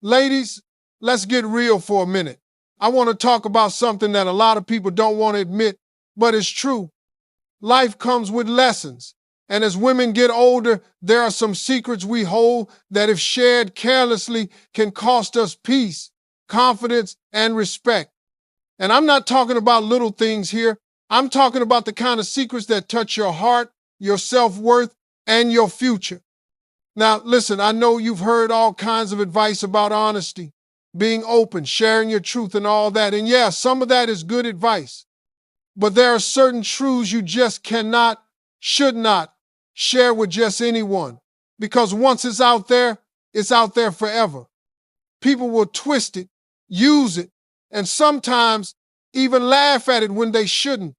Ladies, let's get real for a minute. I want to talk about something that a lot of people don't want to admit, but it's true. Life comes with lessons. And as women get older, there are some secrets we hold that, if shared carelessly, can cost us peace, confidence, and respect. And I'm not talking about little things here. I'm talking about the kind of secrets that touch your heart, your self worth, and your future. Now, listen, I know you've heard all kinds of advice about honesty, being open, sharing your truth, and all that. And yeah, some of that is good advice. But there are certain truths you just cannot, should not share with just anyone. Because once it's out there forever. People will twist it, use it, and sometimes even laugh at it when they shouldn't.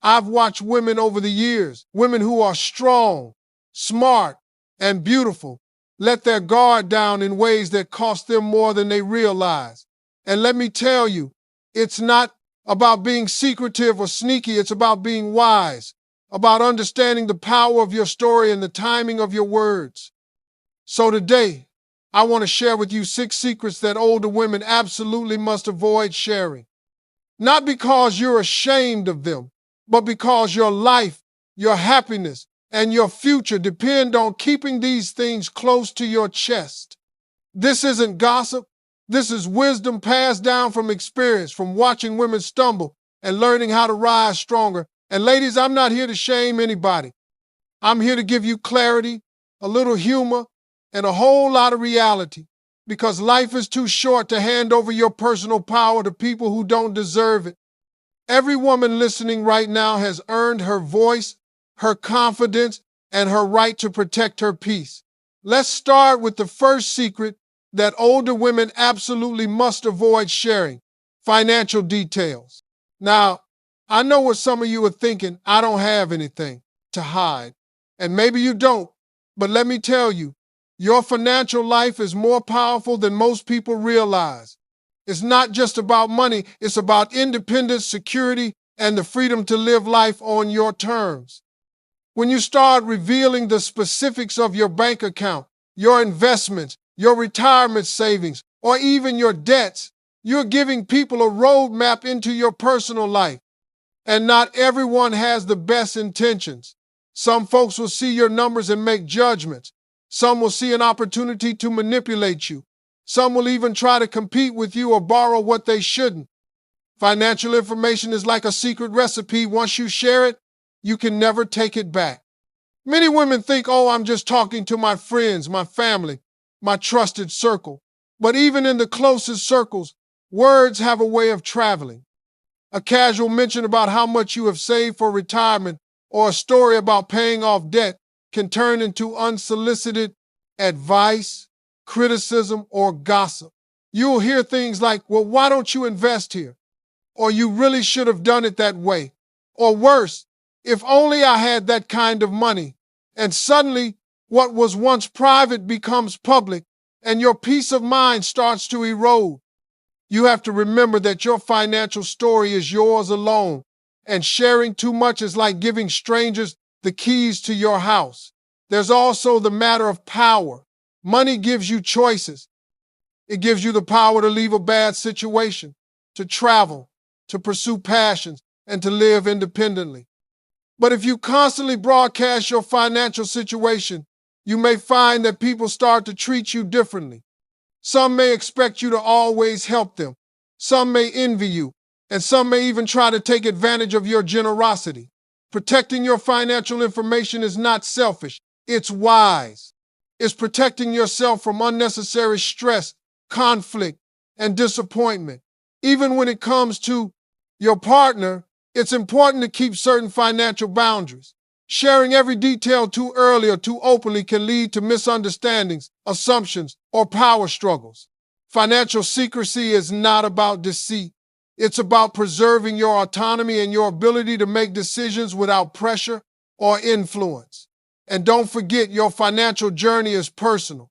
I've watched women over the years, women who are strong, smart, and beautiful, let their guard down in ways that cost them more than they realize. And let me tell you, it's not about being secretive or sneaky. It's about being wise, about understanding the power of your story and the timing of your words. So today, I want to share with you 6 secrets that older women absolutely must avoid sharing. Not because you're ashamed of them, but because your life, your happiness, and your future depend on keeping these things close to your chest. This isn't gossip. This is wisdom passed down from experience, from watching women stumble and learning how to rise stronger. And ladies, I'm not here to shame anybody. I'm here to give you clarity, a little humor, and a whole lot of reality. Because life is too short to hand over your personal power to people who don't deserve it. Every woman listening right now has earned her voice, her confidence, and her right to protect her peace. Let's start with the first secret that older women absolutely must avoid sharing: financial details. Now, I know what some of you are thinking: I don't have anything to hide. And maybe you don't, but let me tell you, your financial life is more powerful than most people realize. It's not just about money, it's about independence, security, and the freedom to live life on your terms. When you start revealing the specifics of your bank account, your investments, your retirement savings, or even your debts, you're giving people a roadmap into your personal life. And not everyone has the best intentions. Some folks will see your numbers and make judgments. Some will see an opportunity to manipulate you. Some will even try to compete with you or borrow what they shouldn't. Financial information is like a secret recipe. Once you share it, you can never take it back. Many women think, oh, I'm just talking to my friends, my family, my trusted circle. But even in the closest circles, words have a way of traveling. A casual mention about how much you have saved for retirement or a story about paying off debt can turn into unsolicited advice, criticism, or gossip. You'll hear things like, well, why don't you invest here? Or you really should have done it that way. Or worse, if only I had that kind of money. And suddenly, what was once private becomes public, and your peace of mind starts to erode. You have to remember that your financial story is yours alone, and sharing too much is like giving strangers the keys to your house. There's also the matter of power. Money gives you choices. It gives you the power to leave a bad situation, to travel, to pursue passions, and to live independently. But if you constantly broadcast your financial situation, you may find that people start to treat you differently. Some may expect you to always help them. Some may envy you, and some may even try to take advantage of your generosity. Protecting your financial information is not selfish, it's wise. It's protecting yourself from unnecessary stress, conflict, and disappointment. Even when it comes to your partner, it's important to keep certain financial boundaries. Sharing every detail too early or too openly can lead to misunderstandings, assumptions, or power struggles. Financial secrecy is not about deceit. It's about preserving your autonomy and your ability to make decisions without pressure or influence. And don't forget, your financial journey is personal.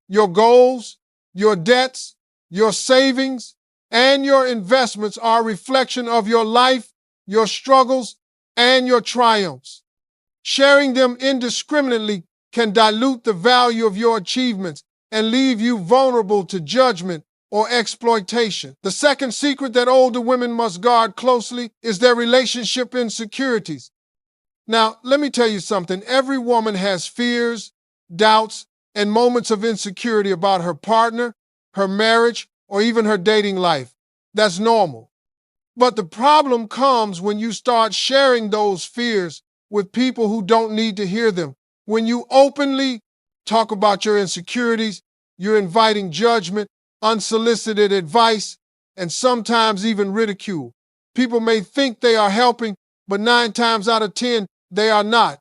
Your goals, your debts, your savings, and your investments are a reflection of your life, your struggles, and your triumphs. Sharing them indiscriminately can dilute the value of your achievements and leave you vulnerable to judgment or exploitation. The second secret that older women must guard closely is their relationship insecurities. Now, let me tell you something. Every woman has fears, doubts, and moments of insecurity about her partner, her marriage, or even her dating life. That's normal. But the problem comes when you start sharing those fears with people who don't need to hear them. When you openly talk about your insecurities, you're inviting judgment, unsolicited advice, and sometimes even ridicule. People may think they are helping, but 9 times out of 10, they are not.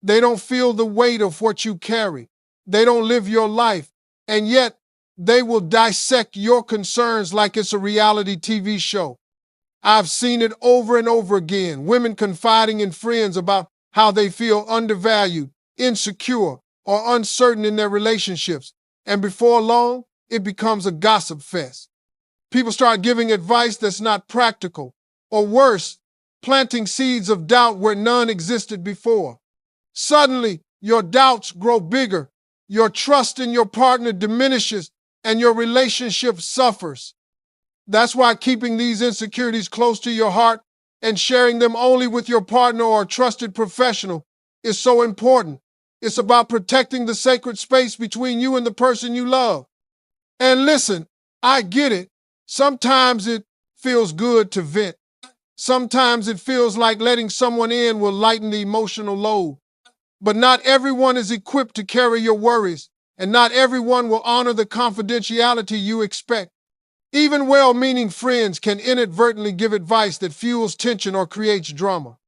They don't feel the weight of what you carry. They don't live your life. And yet, they will dissect your concerns like it's a reality TV show. I've seen it over and over again. Women confiding in friends about how they feel undervalued, insecure, or uncertain in their relationships. And before long, it becomes a gossip fest. People start giving advice that's not practical, or worse, planting seeds of doubt where none existed before. Suddenly, your doubts grow bigger, your trust in your partner diminishes, and your relationship suffers. That's why keeping these insecurities close to your heart and sharing them only with your partner or a trusted professional is so important. It's about protecting the sacred space between you and the person you love. And listen, I get it. Sometimes it feels good to vent. Sometimes it feels like letting someone in will lighten the emotional load. But not everyone is equipped to carry your worries, and not everyone will honor the confidentiality you expect. Even well-meaning friends can inadvertently give advice that fuels tension or creates drama.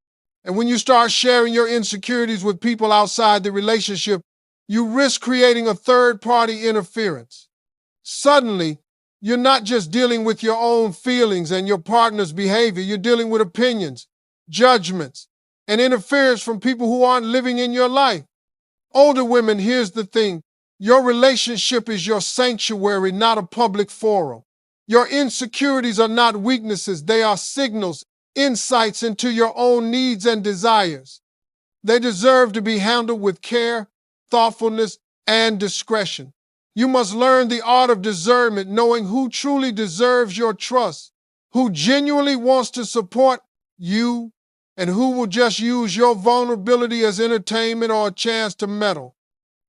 And when you start sharing your insecurities with people outside the relationship, you risk creating a third-party interference. Suddenly, you're not just dealing with your own feelings and your partner's behavior, you're dealing with opinions, judgments, and interference from people who aren't living in your life. Older women, here's the thing. Your relationship is your sanctuary, not a public forum. Your insecurities are not weaknesses, they are signals, insights into your own needs and desires. They deserve to be handled with care, thoughtfulness, and discretion. You must learn the art of discernment, knowing who truly deserves your trust, who genuinely wants to support you, and who will just use your vulnerability as entertainment or a chance to meddle.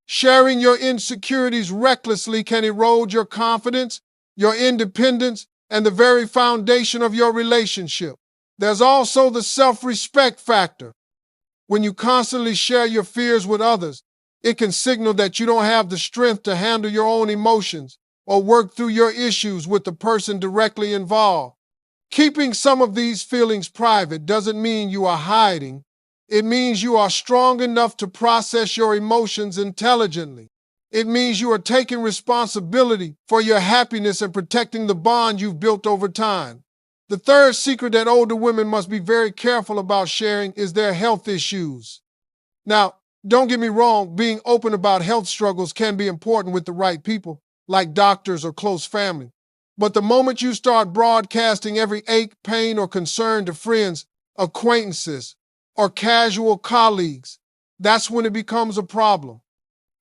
Sharing your insecurities recklessly can erode your confidence, your independence, and the very foundation of your relationship. There's also the self-respect factor. When you constantly share your fears with others, it can signal that you don't have the strength to handle your own emotions or work through your issues with the person directly involved. Keeping some of these feelings private doesn't mean you are hiding. It means you are strong enough to process your emotions intelligently. It means you are taking responsibility for your happiness and protecting the bond you've built over time. The third secret that older women must be very careful about sharing is their health issues. Now, don't get me wrong, being open about health struggles can be important with the right people, like doctors or close family. But the moment you start broadcasting every ache, pain, or concern to friends, acquaintances, or casual colleagues, that's when it becomes a problem.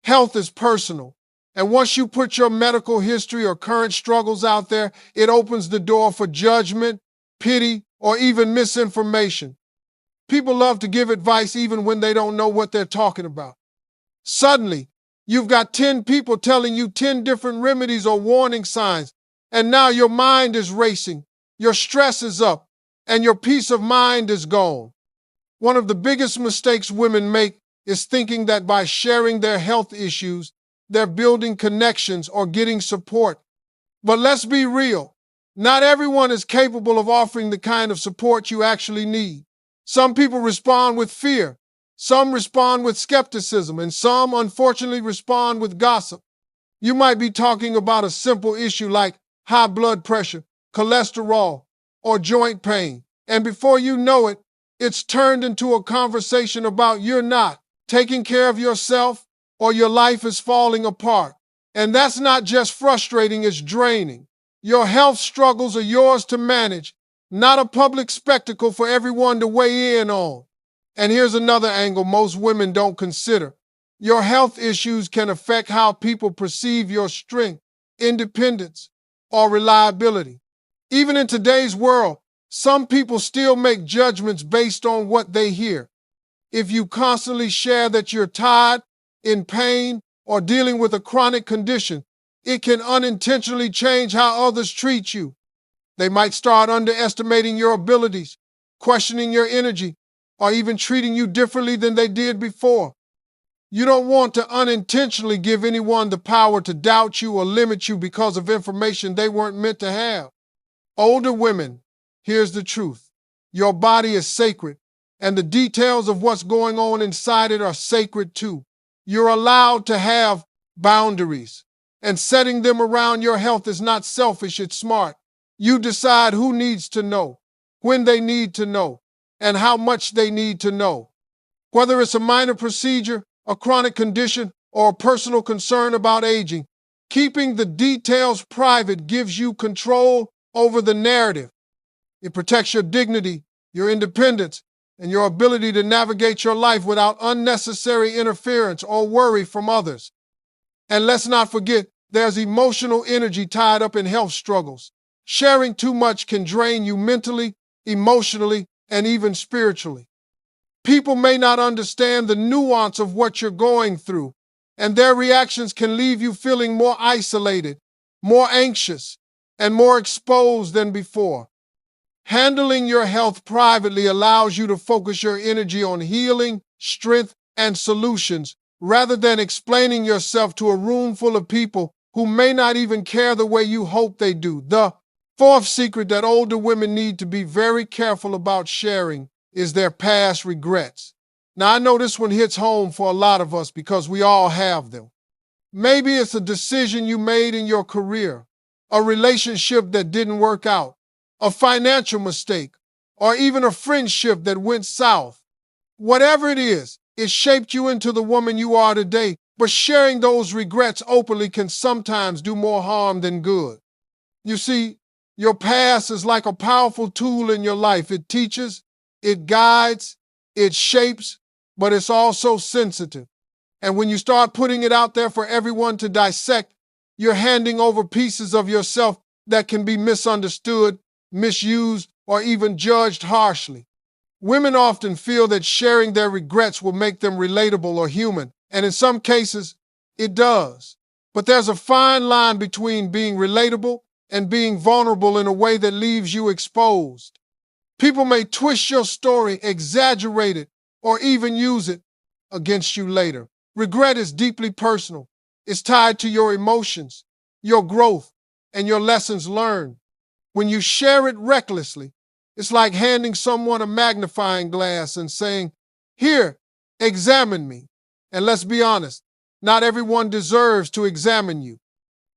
Health is personal. And once you put your medical history or current struggles out there, it opens the door for judgment, pity, or even misinformation. People love to give advice even when they don't know what they're talking about. Suddenly, you've got 10 people telling you 10 different remedies or warning signs, and now your mind is racing, your stress is up, and your peace of mind is gone. One of the biggest mistakes women make is thinking that by sharing their health issues, they're building connections or getting support. But let's be real. Not everyone is capable of offering the kind of support you actually need. Some people respond with fear, some respond with skepticism, and some, unfortunately, respond with gossip. You might be talking about a simple issue like high blood pressure, cholesterol, or joint pain, and before you know it, it's turned into a conversation about you're not taking care of yourself or your life is falling apart. And that's not just frustrating, it's draining. Your health struggles are yours to manage, not a public spectacle for everyone to weigh in on. And here's another angle most women don't consider. Your health issues can affect how people perceive your strength, independence, or reliability. Even in today's world, some people still make judgments based on what they hear. If you constantly share that you're tired, in pain, or dealing with a chronic condition, it can unintentionally change how others treat you. They might start underestimating your abilities, questioning your energy, or even treating you differently than they did before. You don't want to unintentionally give anyone the power to doubt you or limit you because of information they weren't meant to have. Older women, here's the truth. Your body is sacred, and the details of what's going on inside it are sacred too. You're allowed to have boundaries, and setting them around your health is not selfish, it's smart. You decide who needs to know, when they need to know, and how much they need to know. Whether it's a minor procedure, a chronic condition, or a personal concern about aging, keeping the details private gives you control over the narrative. It protects your dignity, your independence, and your ability to navigate your life without unnecessary interference or worry from others. And let's not forget, there's emotional energy tied up in health struggles. Sharing too much can drain you mentally, emotionally, and even spiritually. People may not understand the nuance of what you're going through, and their reactions can leave you feeling more isolated, more anxious, and more exposed than before. Handling your health privately allows you to focus your energy on healing, strength, and solutions rather than explaining yourself to a room full of people who may not even care the way you hope they do. The fourth secret that older women need to be very careful about sharing is their past regrets. Now, I know this one hits home for a lot of us because we all have them. Maybe it's a decision you made in your career, a relationship that didn't work out, a financial mistake, or even a friendship that went south. Whatever it is, it shaped you into the woman you are today, but sharing those regrets openly can sometimes do more harm than good. You see, your past is like a powerful tool in your life. It teaches, it guides, it shapes, but it's also sensitive. And when you start putting it out there for everyone to dissect, you're handing over pieces of yourself that can be misunderstood, misused, or even judged harshly. Women often feel that sharing their regrets will make them relatable or human, and in some cases, it does. But there's a fine line between being relatable and being vulnerable in a way that leaves you exposed. People may twist your story, exaggerate it, or even use it against you later. Regret is deeply personal. It's tied to your emotions, your growth, and your lessons learned. When you share it recklessly, it's like handing someone a magnifying glass and saying, "Here, examine me." And let's be honest, not everyone deserves to examine you.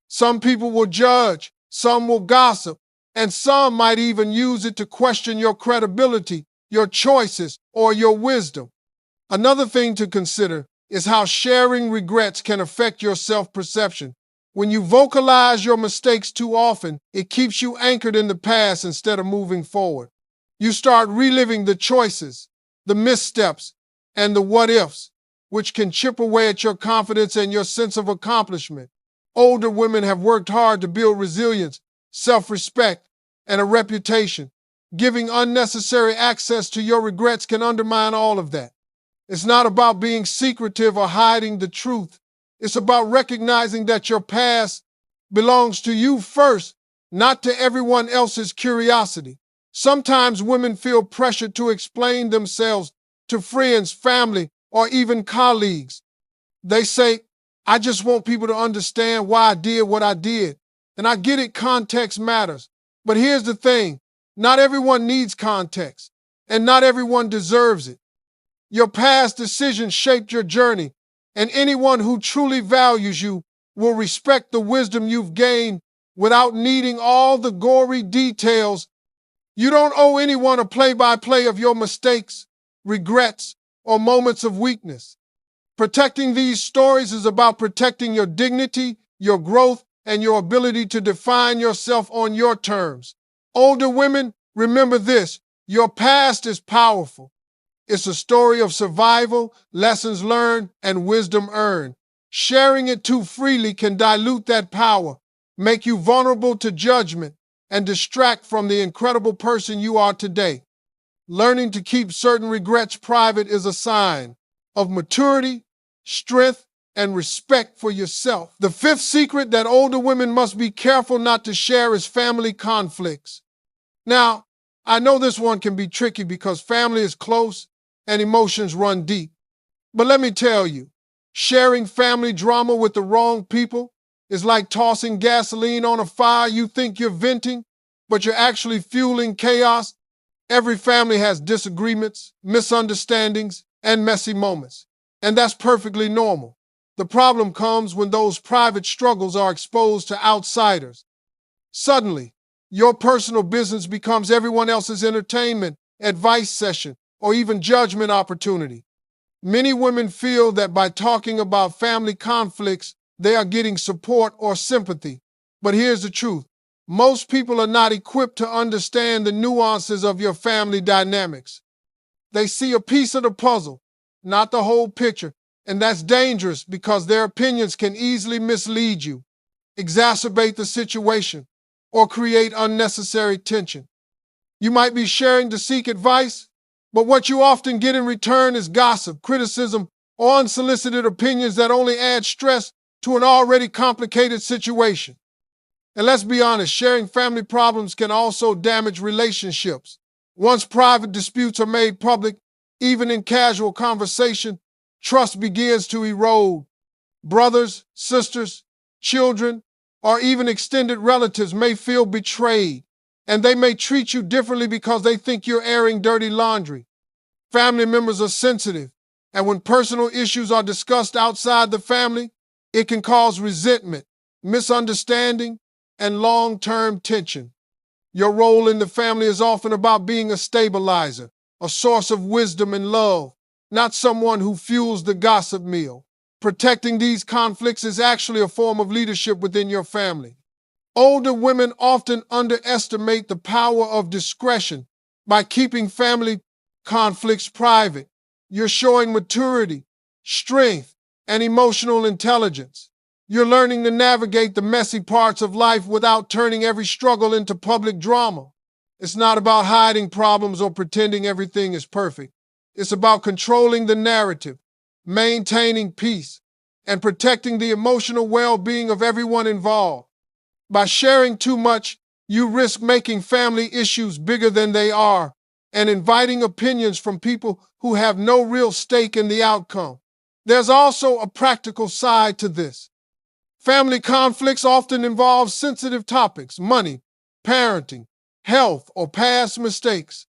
Some people will judge, some will gossip, and some might even use it to question your credibility, your choices, or your wisdom. Another thing to consider is how sharing regrets can affect your self-perception. When you vocalize your mistakes too often, it keeps you anchored in the past instead of moving forward. You start reliving the choices, the missteps, and the what-ifs, which can chip away at your confidence and your sense of accomplishment. Older women have worked hard to build resilience, self-respect, and a reputation. Giving unnecessary access to your regrets can undermine all of that. It's not about being secretive or hiding the truth. It's about recognizing that your past belongs to you first, not to everyone else's curiosity. Sometimes women feel pressured to explain themselves to friends, family, or even colleagues. They say, "I just want people to understand why I did what I did." And I get it, context matters. But here's the thing, not everyone needs context, and not everyone deserves it. Your past decisions shaped your journey, and anyone who truly values you will respect the wisdom you've gained without needing all the gory details. You don't owe anyone a play-by-play of your mistakes, regrets, or moments of weakness. Protecting these stories is about protecting your dignity, your growth, and your ability to define yourself on your terms. Older women, remember this, your past is powerful. It's a story of survival, lessons learned, and wisdom earned. Sharing it too freely can dilute that power, make you vulnerable to judgment, and distract from the incredible person you are today. Learning to keep certain regrets private is a sign of maturity, strength, and respect for yourself. The fifth secret that older women must be careful not to share is family conflicts. Now, I know this one can be tricky because family is close and emotions run deep. But let me tell you, sharing family drama with the wrong people is like tossing gasoline on a fire. You think you're venting, but you're actually fueling chaos. Every family has disagreements, misunderstandings, and messy moments. And that's perfectly normal. The problem comes when those private struggles are exposed to outsiders. Suddenly, your personal business becomes everyone else's entertainment, advice session, or even judgment opportunity. Many women feel that by talking about family conflicts, they are getting support or sympathy. But here's the truth. Most people are not equipped to understand the nuances of your family dynamics. They see a piece of the puzzle, not the whole picture, and that's dangerous because their opinions can easily mislead you, exacerbate the situation, or create unnecessary tension. You might be sharing to seek advice, but what you often get in return is gossip, criticism, or unsolicited opinions that only add stress to an already complicated situation. And let's be honest, sharing family problems can also damage relationships. Once private disputes are made public, even in casual conversation, trust begins to erode. Brothers, sisters, children, or even extended relatives may feel betrayed, and they may treat you differently because they think you're airing dirty laundry. Family members are sensitive, and when personal issues are discussed outside the family, it can cause resentment, misunderstanding, and long-term tension. Your role in the family is often about being a stabilizer, a source of wisdom and love, not someone who fuels the gossip mill. Protecting these conflicts is actually a form of leadership within your family. Older women often underestimate the power of discretion by keeping family conflicts private. You're showing maturity, strength, and emotional intelligence. You're learning to navigate the messy parts of life without turning every struggle into public drama. It's not about hiding problems or pretending everything is perfect. It's about controlling the narrative, maintaining peace, and protecting the emotional well-being of everyone involved. By sharing too much, you risk making family issues bigger than they are and inviting opinions from people who have no real stake in the outcome. There's also a practical side to this. Family conflicts often involve sensitive topics, money, parenting, health, or past mistakes.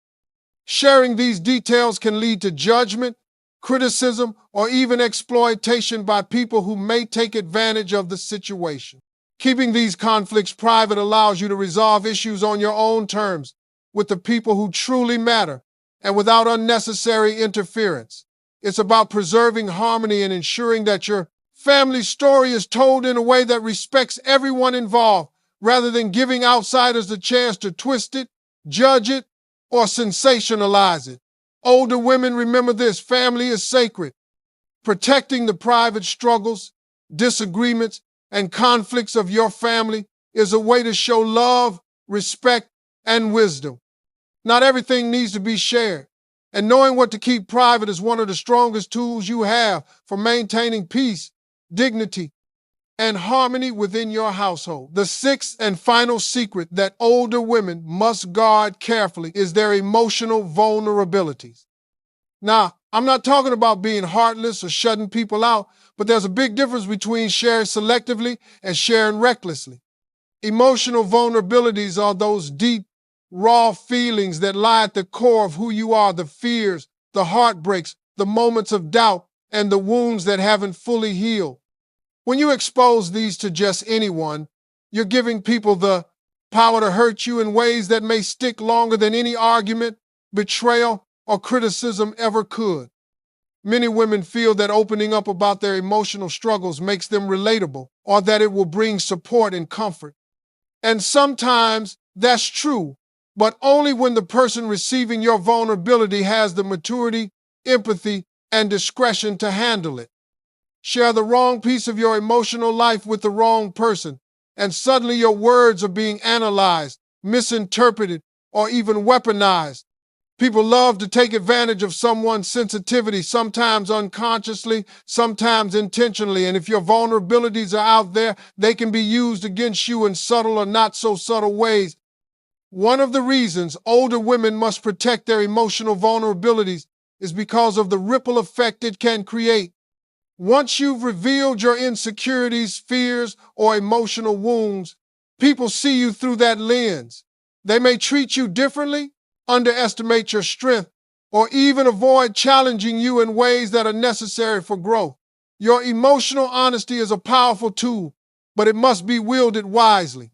Sharing these details can lead to judgment, criticism, or even exploitation by people who may take advantage of the situation. Keeping these conflicts private allows you to resolve issues on your own terms with the people who truly matter and without unnecessary interference. It's about preserving harmony and ensuring that your family story is told in a way that respects everyone involved rather than giving outsiders the chance to twist it, judge it, or sensationalize it. Older women remember this: family is sacred. Protecting the private struggles, disagreements, and conflicts of your family is a way to show love, respect, and wisdom. Not everything needs to be shared, and knowing what to keep private is one of the strongest tools you have for maintaining peace, dignity, and harmony within your household. The sixth and final secret that older women must guard carefully is their emotional vulnerabilities. Now, I'm not talking about being heartless or shutting people out, but there's a big difference between sharing selectively and sharing recklessly. Emotional vulnerabilities are those deep, raw feelings that lie at the core of who you are: the fears, the heartbreaks, the moments of doubt, and the wounds that haven't fully healed. When you expose these to just anyone, you're giving people the power to hurt you in ways that may stick longer than any argument, betrayal, or criticism ever could. Many women feel that opening up about their emotional struggles makes them relatable, or that it will bring support and comfort. And sometimes that's true, but only when the person receiving your vulnerability has the maturity, empathy, and discretion to handle it. Share the wrong piece of your emotional life with the wrong person, and suddenly your words are being analyzed, misinterpreted, or even weaponized. People love to take advantage of someone's sensitivity, sometimes unconsciously, sometimes intentionally. And if your vulnerabilities are out there, they can be used against you in subtle or not so subtle ways. One of the reasons older women must protect their emotional vulnerabilities is because of the ripple effect it can create. Once you've revealed your insecurities, fears, or emotional wounds, people see you through that lens. They may treat you differently, underestimate your strength, or even avoid challenging you in ways that are necessary for growth. Your emotional honesty is a powerful tool, but it must be wielded wisely.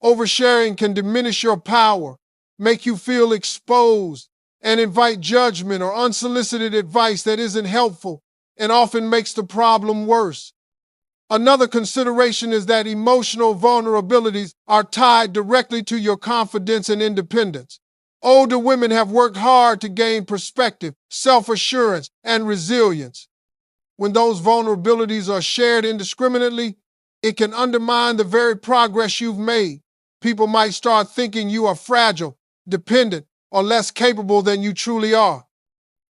Oversharing can diminish your power, make you feel exposed, and invite judgment or unsolicited advice that isn't helpful and often makes the problem worse. Another consideration is that emotional vulnerabilities are tied directly to your confidence and independence. Older women have worked hard to gain perspective, self-assurance, and resilience. When those vulnerabilities are shared indiscriminately, it can undermine the very progress you've made. People might start thinking you are fragile, dependent, or less capable than you truly are.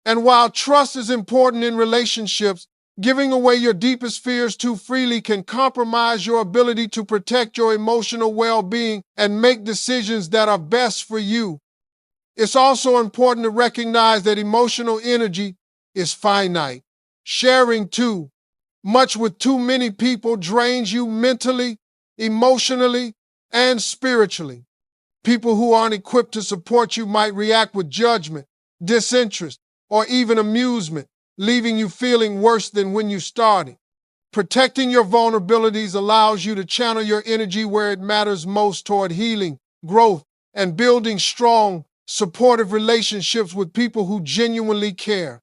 And while trust is important in relationships, giving away your deepest fears too freely can compromise your ability to protect your emotional well-being and make decisions that are best for you. It's also important to recognize that emotional energy is finite. Sharing too much with too many people drains you mentally, emotionally, and spiritually. People who aren't equipped to support you might react with judgment, disinterest, or even amusement, leaving you feeling worse than when you started. Protecting your vulnerabilities allows you to channel your energy where it matters most toward healing, growth, and building strong, supportive relationships with people who genuinely care.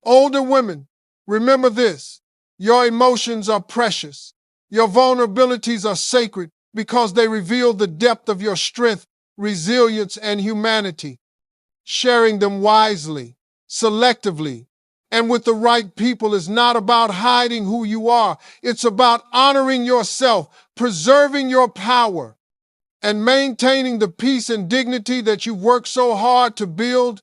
Older women, remember this: your emotions are precious. Your vulnerabilities are sacred because they reveal the depth of your strength, resilience, and humanity. Sharing them wisely, selectively, and with the right people is not about hiding who you are. It's about honoring yourself, preserving your power, and maintaining the peace and dignity that you've worked so hard to build.